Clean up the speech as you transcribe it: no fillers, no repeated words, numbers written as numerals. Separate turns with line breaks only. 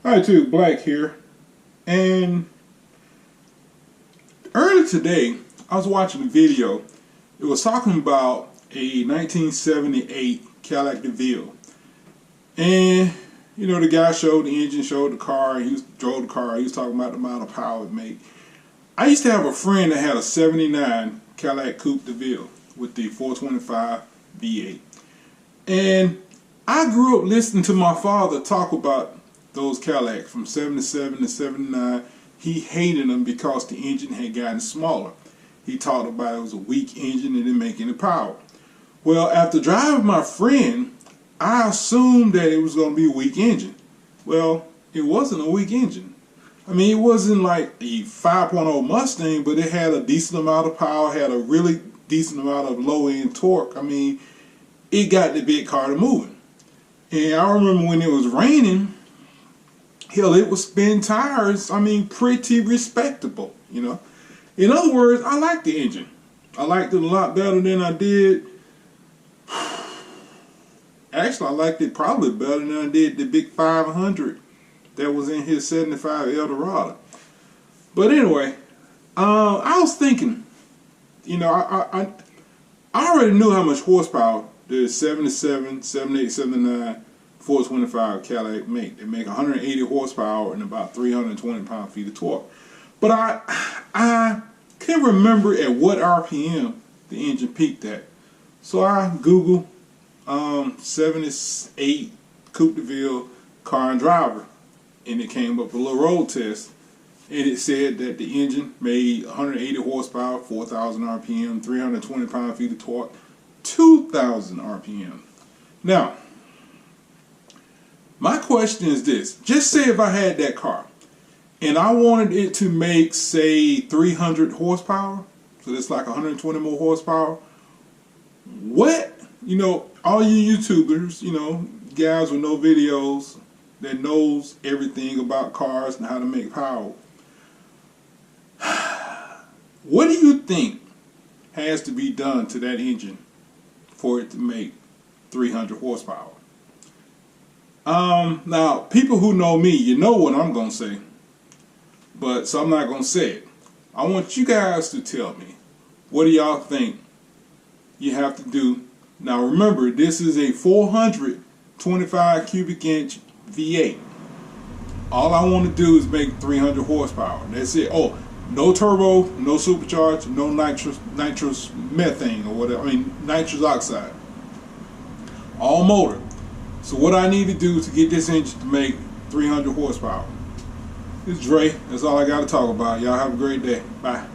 Hi, too, Black here. And earlier today, I was watching a video. It was talking about a 1978 Cadillac Deville. And, you know, the guy showed the engine, showed the car, drove the car, he was talking about the amount of power it made. I used to have a friend that had a 79 Cadillac Coupe Deville with the 425 V8. And I grew up listening to my father talk about those Cadillacs from 77 to 79. He hated them because the engine had gotten smaller. He talked about it was a weak engine and didn't make any power. Well, after driving my friend, I assumed that it was going to be a weak engine. Well, it wasn't a weak engine. I mean, it wasn't like a 5.0 Mustang, but it had a decent amount of power, had a really decent amount of low-end torque. I mean, it got the big car to moving. And I remember when it was raining, hell, it was spin tires. I mean, pretty respectable, you know. In other words, I liked the engine. I liked it a lot better than I did. Actually, I liked it probably better than I did the big 500 that was in his 75 Eldorado. But anyway, I was thinking, you know, I already knew how much horsepower the 77, 78, 79, 425 Cadillac make. They make 180 horsepower and about 320 pound-feet of torque. But I can't remember at what RPM the engine peaked at. So I Googled 78 Coupe Deville car and driver, and it came up with a little road test, and it said that the engine made 180 horsepower, 4,000 RPM, 320 pound-feet of torque, 2,000 RPM. Now, my question is this. Just say if I had that car and I wanted it to make, say, 300 horsepower, so that's like 120 more horsepower, what, you know, all you YouTubers, you know, guys with no videos that knows everything about cars and how to make power, what do you think has to be done to that engine for it to make 300 horsepower? Now, people who know me, you know what I'm going to say, but so I'm not going to say it. I want you guys to tell me, what do y'all think you have to do? Now remember, this is a 425 cubic inch V8. All I want to do is make 300 horsepower. That's it. Oh, no turbo, no supercharged, no nitrous methane or whatever. I mean, nitrous oxide. All motor. So what I need to do to get this engine to make 300 horsepower. It's Dre. That's all I got to talk about. Y'all have a great day. Bye.